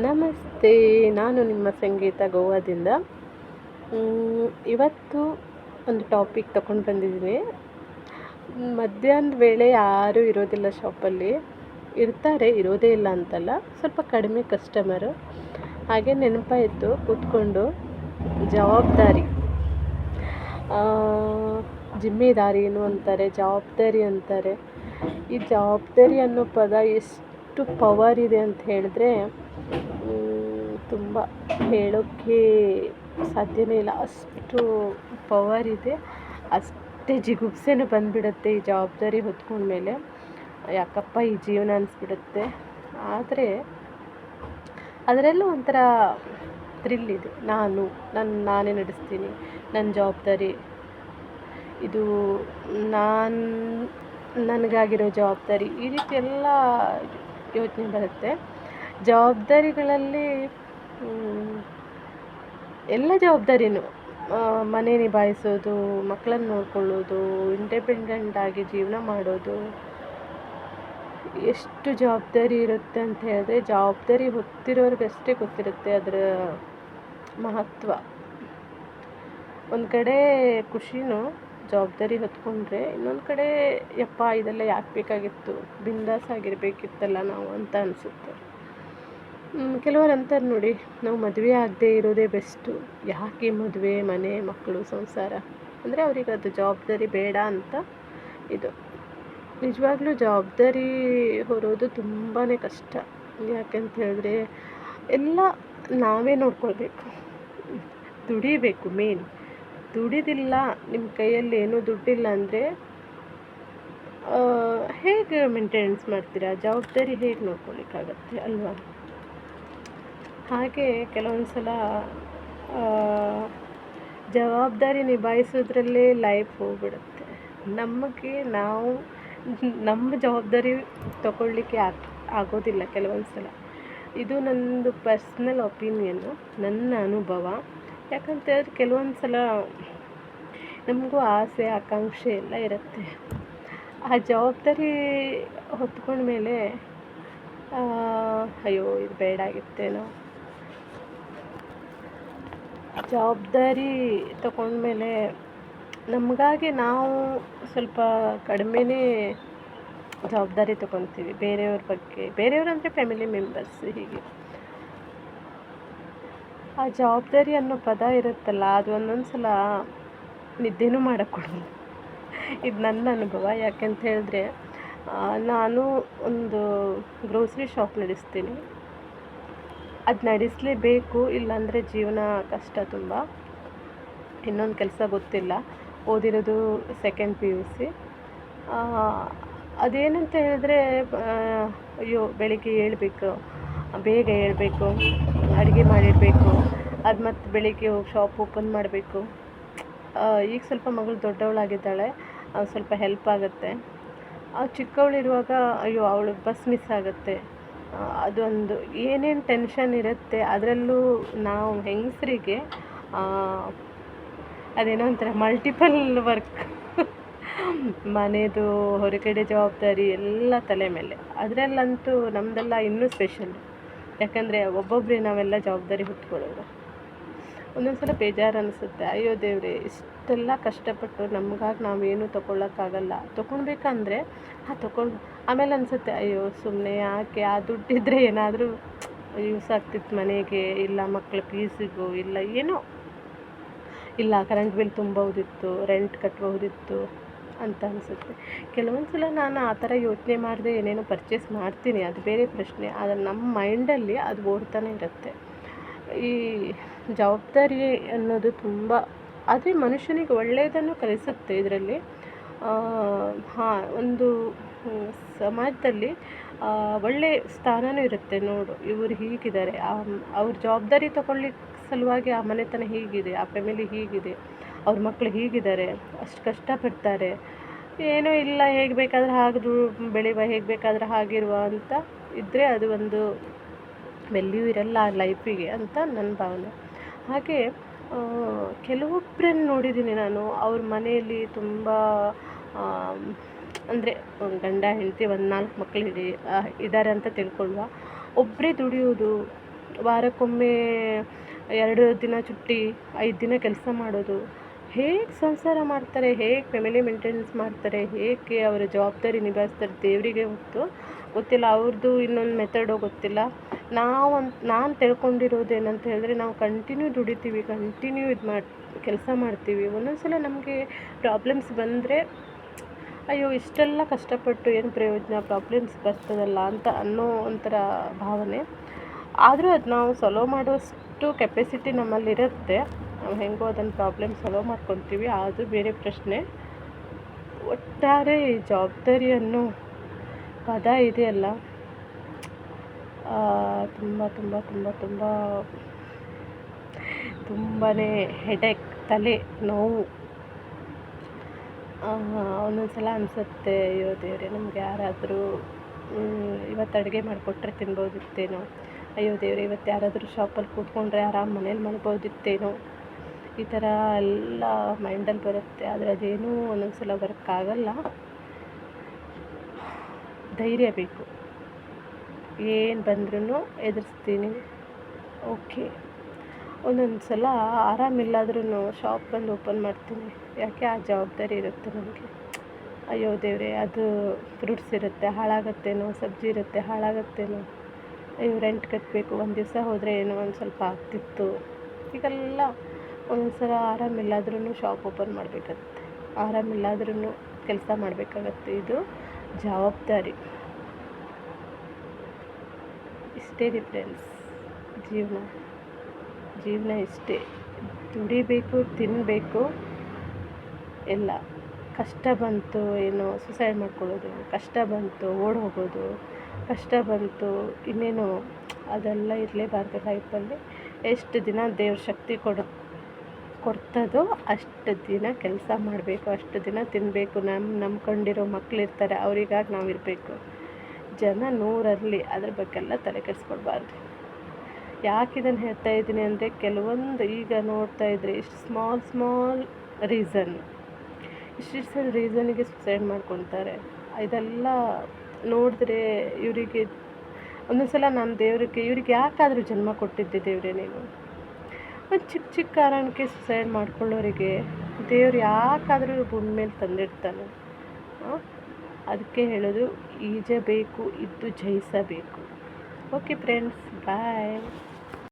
ನಮಸ್ತೆ, ನಾನು ನಿಮ್ಮ ಸಂಗೀತ ಗೋವಾದಿಂದ. ಇವತ್ತು ಒಂದು ಟಾಪಿಕ್ ತಗೊಂಡು ಬಂದಿದ್ದೀನಿ. ಮಧ್ಯಾಹ್ನದ ವೇಳೆ ಯಾರೂ ಇರೋದಿಲ್ಲ ಶಾಪಲ್ಲಿ. ಇರ್ತಾರೆ, ಇರೋದೇ ಇಲ್ಲ ಅಂತಲ್ಲ, ಸ್ವಲ್ಪ ಕಡಿಮೆ ಕಸ್ಟಮರು. ಹಾಗೆ ನೆನಪಾಯಿತು ಕೂತ್ಕೊಂಡು ಜವಾಬ್ದಾರಿ, ಜಿಮ್ಮೆದಾರಿನೂ ಅಂತಾರೆ, ಜವಾಬ್ದಾರಿ ಅಂತಾರೆ. ಈ ಜವಾಬ್ದಾರಿ ಅನ್ನೋ ಪದ ಎಷ್ಟು ಪವರ್ ಇದೆ ಅಂತ ಹೇಳಿದ್ರೆ ತುಂಬ ಹೇಳೋಕ್ಕೆ ಸಾಧ್ಯನೇ ಇಲ್ಲ. ಅಷ್ಟು ಪವರ್ ಇದೆ, ಅಷ್ಟೇ ಜಿಗುಪ್ಸೆನೂ ಬಂದುಬಿಡುತ್ತೆ ಈ ಜವಾಬ್ದಾರಿ ಹೊತ್ಕೊಂಡ್ಮೇಲೆ. ಯಾಕಪ್ಪ ಈ ಜೀವನ ಅನಿಸ್ಬಿಡುತ್ತೆ. ಆದರೆ ಅದರಲ್ಲೂ ಒಂಥರ ಥ್ರಿಲ್ ಇದೆ. ನಾನೇ ನಡೆಸ್ತೀನಿ, ನನ್ನ ಜವಾಬ್ದಾರಿ ಇದು, ನನಗಾಗಿರೋ ಜವಾಬ್ದಾರಿ, ಈ ರೀತಿ ಎಲ್ಲ ಯೋಚನೆ ಬರುತ್ತೆ. ಜವಾಬ್ದಾರಿಗಳಲ್ಲಿ ಎಲ್ಲ ಜವಾಬ್ದಾರಿನೂ, ಮನೆ ನಿಭಾಯಿಸೋದು, ಮಕ್ಕಳನ್ನು ನೋಡ್ಕೊಳ್ಳೋದು, ಇಂಡಿಪೆಂಡೆಂಟಾಗಿ ಜೀವನ ಮಾಡೋದು, ಎಷ್ಟು ಜವಾಬ್ದಾರಿ ಇರುತ್ತೆ ಅಂತ ಹೇಳಿದ್ರೆ ಜವಾಬ್ದಾರಿ ಹೊತ್ತಿರೋರಿಗಷ್ಟೇ ಗೊತ್ತಿರುತ್ತೆ ಅದರ ಮಹತ್ವ. ಒಂದು ಕಡೆ ಖುಷಿನೂ ಜವಾಬ್ದಾರಿ ಹೊತ್ಕೊಂಡ್ರೆ, ಇನ್ನೊಂದು ಕಡೆ ಯಪ್ಪ ಇದೆಲ್ಲ ಯಾಕೆ ಬೇಕಾಗಿತ್ತು, ಬಿಂದಾಸ್ ಆಗಿರಬೇಕಿತ್ತಲ್ಲ ನಾವು ಅಂತ ಅನಿಸುತ್ತೆ. ಕೆಲವರು ಅಂತಾರೆ ನೋಡಿ, ನಾವು ಮದುವೆ ಆಗದೆ ಇರೋದೇ ಬೆಸ್ಟು, ಯಾಕೆ ಮದುವೆ, ಮನೆ, ಮಕ್ಕಳು, ಸಂಸಾರ ಅಂದರೆ ಅವ್ರಿಗೆ ಅದು ಜವಾಬ್ದಾರಿ ಬೇಡ ಅಂತ. ಇದು ನಿಜವಾಗ್ಲೂ ಜವಾಬ್ದಾರಿ ಹೊರೋದು ತುಂಬಾ ಕಷ್ಟ. ಯಾಕಂತ ಹೇಳಿದ್ರೆ ಎಲ್ಲ ನಾವೇ ನೋಡ್ಕೊಳ್ಬೇಕು, ದುಡಿಬೇಕು. ಮೇನ್ ದುಡಿದಿಲ್ಲ, ನಿಮ್ಮ ಕೈಯಲ್ಲಿ ಏನೂ ದುಡ್ಡಿಲ್ಲ ಅಂದರೆ ಹೇಗೆ ಮೇಂಟೆನೆನ್ಸ್ ಮಾಡ್ತೀರಾ? ಜವಾಬ್ದಾರಿ ಹೇಗೆ ನೋಡ್ಕೊಳ್ಳಿಕ್ಕಾಗತ್ತೆ ಅಲ್ವಾ? ಹಾಗೆ ಕೆಲವೊಂದು ಸಲ ಜವಾಬ್ದಾರಿ ನಿಭಾಯಿಸೋದ್ರಲ್ಲೇ ಲೈಫ್ ಹೋಗ್ಬಿಡುತ್ತೆ. ನಮಗೆ ನಾವು ನಮ್ಮ ಜವಾಬ್ದಾರಿ ತಗೊಳ್ಳಿಕ್ಕೆ ಆಗೋದಿಲ್ಲ ಕೆಲವೊಂದು ಸಲ. ಇದು ನನ್ನದು ಪರ್ಸ್ನಲ್ ಒಪಿನಿಯನ್ನು, ನನ್ನ ಅನುಭವ. ಯಾಕಂತ ಹೇಳಿದ್ರೆ ಕೆಲವೊಂದು ಸಲ ನಮಗೂ ಆಸೆ ಆಕಾಂಕ್ಷೆ ಎಲ್ಲ ಇರುತ್ತೆ. ಆ ಜವಾಬ್ದಾರಿ ಹೊತ್ಕೊಂಡ್ಮೇಲೆ ಅಯ್ಯೋ ಇದು ಬೇಡಾಗಿತ್ತೇನೋ. ಜವಾಬ್ದಾರಿ ತಗೊಂಡ್ಮೇಲೆ ನಮಗಾಗಿ ನಾವು ಸ್ವಲ್ಪ ಕಡಿಮೆನೇ ಜವಾಬ್ದಾರಿ ತಗೊತೀವಿ ಬೇರೆಯವ್ರ ಬಗ್ಗೆ. ಬೇರೆಯವ್ರು ಅಂದರೆ ಫ್ಯಾಮಿಲಿ ಮೆಂಬರ್ಸ್. ಹೀಗೆ ಆ ಜವಾಬ್ದಾರಿ ಅನ್ನೋ ಪದ ಇರುತ್ತಲ್ಲ, ಅದು ಒಂದೊಂದು ಸಲ ನಿದ್ದೆನೂ ಮಾಡೋಕ್ಕೊಡಲ್ಲ. ಇದು ನನ್ನ ಅನುಭವ. ಯಾಕೆಂತ ಹೇಳಿದ್ರೆ ನಾನು ಒಂದು ಗ್ರೋಸರಿ ಶಾಪ್ ನಡೆಸ್ತೀನಿ. ಅದು ನಡೆಸಲೇಬೇಕು, ಇಲ್ಲಾಂದರೆ ಜೀವನ ಕಷ್ಟ ತುಂಬ. ಇನ್ನೊಂದು ಕೆಲಸ ಗೊತ್ತಿಲ್ಲ, ಓದಿರೋದು ಸೆಕೆಂಡ್ PUC. ಅದೇನಂತ ಹೇಳಿದ್ರೆ ಅಯ್ಯೋ ಬೆಳಿಗ್ಗೆ ಏಳಬೇಕು, ಬೇಗ ಏಳಬೇಕು, ಅಡುಗೆ ಮಾಡಿಡಬೇಕು, ಅದು ಮತ್ತು ಬೆಳಿಗ್ಗೆ ಹೋಗಿ ಶಾಪ್ ಓಪನ್ ಮಾಡಬೇಕು. ಈಗ ಸ್ವಲ್ಪ ಮಗಳು ದೊಡ್ಡವಳಾಗಿದ್ದಾಳೆ, ಸ್ವಲ್ಪ ಹೆಲ್ಪ್ ಆಗುತ್ತೆ. ಚಿಕ್ಕವಳಿರುವಾಗ ಅಯ್ಯೋ ಅವಳು ಬಸ್ ಮಿಸ್ ಆಗುತ್ತೆ, ಅದೊಂದು ಏನೇನು ಟೆನ್ಷನ್ ಇರುತ್ತೆ. ಅದರಲ್ಲೂ ನಾವು ಹೆಂಗಸರಿಗೆ ಅದೇನೋ ಒಂಥರ ಮಲ್ಟಿಪಲ್ ವರ್ಕ್, ಮನೆದು ಹೊರಗಡೆ ಜವಾಬ್ದಾರಿ ಎಲ್ಲ ತಲೆ ಮೇಲೆ. ಅದರಲ್ಲಂತೂ ನಮ್ಮದೆಲ್ಲ ಇನ್ನೂ ಸ್ಪೆಷಲ್. ಯಾಕಂದರೆ ಒಬ್ಬೊಬ್ಬರೇ ನಾವೆಲ್ಲ ಜವಾಬ್ದಾರಿ ಹೊತ್ಕೊಳ್ಳೋದು. ಒಂದೊಂದು ಸಲ ಬೇಜಾರು ಅನಿಸುತ್ತೆ, ಅಯ್ಯೋ ದೇವ್ರೆ, ಇಷ್ಟೆಲ್ಲ ಕಷ್ಟಪಟ್ಟು ನಮಗಾಗಿ ನಾವೇನು ತೊಗೊಳಕ್ಕಾಗಲ್ಲ. ತೊಗೊಳ್ಬೇಕಂದ್ರೆ ತೊಗೊಂಡು ಆಮೇಲೆ ಅನಿಸುತ್ತೆ ಅಯ್ಯೋ ಸುಮ್ಮನೆ ಯಾಕೆ, ಆ ದುಡ್ಡಿದ್ರೆ ಏನಾದರೂ ಯೂಸ್ ಆಗ್ತಿತ್ತು ಮನೆಗೆ, ಇಲ್ಲ ಮಕ್ಕಳ ಫೀಸಿಗೂ, ಇಲ್ಲ ಏನೋ, ಇಲ್ಲ ಕರೆಂಟ್ ಬಿಲ್ ತುಂಬಬಹುದಿತ್ತು, ರೆಂಟ್ ಕಟ್ಬಹುದಿತ್ತು ಅಂತ ಅನಿಸುತ್ತೆ. ಕೆಲವೊಂದು ಸಲ ನಾನು ಆ ಥರ ಯೋಚನೆ ಮಾಡದೆ ಏನೇನೋ ಪರ್ಚೇಸ್ ಮಾಡ್ತೀನಿ, ಅದು ಬೇರೆ ಪ್ರಶ್ನೆ. ಆದರೆ ನಮ್ಮ ಮೈಂಡಲ್ಲಿ ಅದು ಓಡ್ತಾನೆ ಇರುತ್ತೆ. ಈ ಜವಾಬ್ದಾರಿ ಅನ್ನೋದು ತುಂಬ, ಆದರೆ ಮನುಷ್ಯನಿಗೆ ಒಳ್ಳೆಯದನ್ನು ಕಲಿಸುತ್ತೆ. ಇದರಲ್ಲಿ ಒಂದು ಸಮಾಜದಲ್ಲಿ ಒಳ್ಳೆಯ ಸ್ಥಾನವೂ ಇರುತ್ತೆ. ನೋಡು, ಇವರು ಹೀಗಿದ್ದಾರೆ, ಅವ್ರ ಜವಾಬ್ದಾರಿ ತಗೊಳ್ಳಿಕ್ಕೆ ಸಲುವಾಗಿ ಆ ಮನೆತನ ಹೀಗಿದೆ, ಆ ಫ್ಯಾಮಿಲಿ ಹೀಗಿದೆ, ಅವ್ರ ಮಕ್ಕಳು ಹೀಗಿದ್ದಾರೆ, ಅಷ್ಟು ಕಷ್ಟಪಡ್ತಾರೆ, ಏನೂ ಇಲ್ಲ, ಹೇಗೆ ಬೇಕಾದ್ರೆ ಹಾಗೆ ಬೆಳೆಯುವ, ಹೇಗೆ ಬೇಕಾದ್ರೆ ಹಾಗಿರುವ ಅಂತ ಇದ್ದರೆ ಅದು ಒಂದು ವ್ಯಾಲ್ಯೂ ಇರಲ್ಲ ಆ ಲೈಫಿಗೆ ಅಂತ ನನ್ನ ಭಾವನೆ. ಹಾಗೆ ಕೆಲವೊಬ್ಬರನ್ನು ನೋಡಿದ್ದೀನಿ ನಾನು, ಅವ್ರ ಮನೆಯಲ್ಲಿ ತುಂಬ ಅಂದರೆ ಗಂಡ ಹೆಂಡತಿ ಒಂದು 4 ಮಕ್ಕಳು ಇದ್ದಾರೆ ಅಂತ ತಿಳ್ಕೊಳ್ಳುವ. ಒಬ್ಬರೇ ದುಡಿಯೋದು, ವಾರಕ್ಕೊಮ್ಮೆ 2 ದಿನ ಚುಟ್ಟಿ, 5 ದಿನ ಕೆಲಸ ಮಾಡೋದು. ಹೇಗೆ ಸಂಸಾರ ಮಾಡ್ತಾರೆ, ಹೇಗೆ ಫ್ಯಾಮಿಲಿ ಮೇಂಟೆನೆನ್ಸ್ ಮಾಡ್ತಾರೆ, ಹೇಗೆ ಅವರ ಜವಾಬ್ದಾರಿ ನಿಭಾಯಿಸ್ತಾರೆ ದೇವರಿಗೆ ಗೊತ್ತಿಲ್ಲ. ಅವ್ರದ್ದು ಇನ್ನೊಂದು ಮೆಥಡೋ ಗೊತ್ತಿಲ್ಲ. ನಾನು ತಿಳ್ಕೊಂಡಿರೋದು ಏನಂತ ಹೇಳಿದ್ರೆ, ನಾವು ಕಂಟಿನ್ಯೂ ದುಡಿತೀವಿ, ಕಂಟಿನ್ಯೂ ಕೆಲಸ ಮಾಡ್ತೀವಿ. ಒಂದೊಂದು ಸಲ ನಮಗೆ ಪ್ರಾಬ್ಲಮ್ಸ್ ಬಂದರೆ ಅಯ್ಯೋ ಇಷ್ಟೆಲ್ಲ ಕಷ್ಟಪಟ್ಟು ಏನು ಪ್ರಯೋಜನ, ಪ್ರಾಬ್ಲಮ್ಸ್ ಬರ್ತದಲ್ಲ ಅಂತ ಅನ್ನೋ ಒಂಥರ ಭಾವನೆ. ಆದರೂ ಅದು ನಾವು ಸಾಲ್ವ್ ಮಾಡುವಷ್ಟು ಕೆಪಾಸಿಟಿ ನಮ್ಮಲ್ಲಿರುತ್ತೆ. ನಾವು ಹೆಂಗೋ ಅದನ್ನು ಪ್ರಾಬ್ಲಮ್ ಸಾಲ್ವ್ ಮಾಡ್ಕೊತೀವಿ, ಅದು ಬೇರೆ ಪ್ರಶ್ನೆ. ಒಟ್ಟಾರೆ ಈ ಜವಾಬ್ದಾರಿ ಅನ್ನೋ ಪದ ಇದೆಯಲ್ಲ, ತುಂಬ ತುಂಬ ತುಂಬ ತುಂಬ ತುಂಬಾ ಹೆಡೇಕ್, ತಲೆ ನೋವು. ಒಂದೊಂದು ಸಲ ಅನಿಸುತ್ತೆ, ಅಯ್ಯೋ ದೇವರೇ, ನಮ್ಗೆ ಯಾರಾದರೂ ಇವತ್ತು ಅಡುಗೆ ಮಾಡಿಕೊಟ್ರೆ ತಿನ್ಬೋದಿತ್ತೇನೋ, ಅಯ್ಯೋ ದೇವರೇ, ಇವತ್ತು ಯಾರಾದರೂ ಶಾಪಲ್ಲಿ ಕೂತ್ಕೊಂಡ್ರೆ ಆರಾಮ್ ಮನೇಲಿ ಮಾಡ್ಬೋದಿತ್ತೇನೋ, ಈ ಥರ ಎಲ್ಲ ಮೈಂಡಲ್ಲಿ ಬರುತ್ತೆ. ಆದರೆ ಅದೇನೂ ಒಂದೊಂದು ಸಲ ವರ್ಕ್ ಆಗಲ್ಲ. ಧೈರ್ಯ ಬೇಕು. ಏನು ಬಂದ್ರೂ ಎದುರಿಸ್ತೀನಿ. ಓಕೆ, ಒಂದೊಂದು ಸಲ ಆರಾಮಿಲ್ಲಾದ್ರೂ ಶಾಪ್ ಬಂದು ಓಪನ್ ಮಾಡ್ತೀನಿ. ಯಾಕೆ, ಆ ಜವಾಬ್ದಾರಿ ಇರುತ್ತೆ ನನಗೆ. ಅಯ್ಯೋ ದೇವರೇ, ಅದು ಫ್ರೂಟ್ಸ್ ಇರುತ್ತೆ ಹಾಳಾಗತ್ತೇನೋ, ಸಬ್ಜಿ ಇರುತ್ತೆ ಹಾಳಾಗತ್ತೇನೋ, ಅಯ್ಯೋ ರೆಂಟ್ ಕಟ್ಟಬೇಕು, ಒಂದು ದಿವಸ ಹೋದರೆ ಏನೋ ಒಂದು ಸ್ವಲ್ಪ ಆಗ್ತಿತ್ತು. ಈಗೆಲ್ಲ ಒಂದೊಂದು ಸಲ ಆರಾಮಿಲ್ಲಾದ್ರೂ ಶಾಪ್ ಓಪನ್ ಮಾಡಬೇಕಾಗತ್ತೆ, ಆರಾಮಿಲ್ಲಾದ್ರೂ ಕೆಲಸ ಮಾಡಬೇಕಾಗತ್ತೆ. ಇದು ಜವಾಬ್ದಾರಿ. ಇಷ್ಟೇ ಡಿಫ್ರೆನ್ಸ್. ಜೀವನ ಇಷ್ಟೇ. ದುಡಿಬೇಕು, ತಿನ್ನಬೇಕು, ಎಲ್ಲ. ಕಷ್ಟ ಬಂತು ಏನೋ ಸುಸೈಡ್ ಮಾಡ್ಕೊಳ್ಳೋದು, ಕಷ್ಟ ಬಂತು ಓಡಿ ಹೋಗೋದು, ಕಷ್ಟ ಬಂತು ಇನ್ನೇನು, ಅದೆಲ್ಲ ಇರಲೇಬಾರ್ದು ಲೈಫಲ್ಲಿ. ಎಷ್ಟು ದಿನ ದೇವ್ರ ಶಕ್ತಿ ಕೊಡ್ತದೋ ಅಷ್ಟು ದಿನ ಕೆಲಸ ಮಾಡಬೇಕು, ಅಷ್ಟು ದಿನ ತಿನ್ನಬೇಕು. ನಂಬ್ಕೊಂಡಿರೋ ಮಕ್ಕಳಿರ್ತಾರೆ, ಅವರಿಗಾಗಿ ನಾವು ಇರಬೇಕು. ಜನ 100 ಅದ್ರ ಬಗ್ಗೆ ಎಲ್ಲ ತಲೆ ಕೆಡಿಸ್ಕೊಳ್ಬಾರ್ದು. ಯಾಕೆ ಇದನ್ನು ಹೇಳ್ತಾ ಇದ್ದೀನಿ ಅಂದರೆ, ಕೆಲವೊಂದು ಈಗ ನೋಡ್ತಾ ಇದ್ದರೆ ಇಷ್ಟು ಸ್ಮಾಲ್ ಇಷ್ಟಿಷ್ಟು ರೀಸನ್ನಿಗೆ ಸುಸೈಡ್ ಮಾಡ್ಕೊತಾರೆ. ಇದೆಲ್ಲ ನೋಡಿದ್ರೆ ಇವರಿಗೆ ಒಂದೊಂದು ಸಲ ನಾನು ದೇವರಿಗೆ, ಇವ್ರಿಗೆ ಯಾಕಾದರೂ ಜನ್ಮ ಕೊಟ್ಟಿದ್ದೆ ದೇವರೇ ನೀನು? ಒಂದು ಚಿಕ್ಕ ಕಾರಣಕ್ಕೆ ಸುಸೈಡ್ ಮಾಡ್ಕೊಳ್ಳೋರಿಗೆ ದೇವ್ರು ಯಾಕಾದರೂ ಭೂಮಿ ಮೇಲೆ ತಂದಿಡ್ತಾನೆ? ಅದಕ್ಕೆ ಹೇಳೋದು, ಈಜಬೇಕು, ಇದ್ದು ಜಯಿಸಬೇಕು. ಓಕೆ ಫ್ರೆಂಡ್ಸ್, ಬಾಯ್.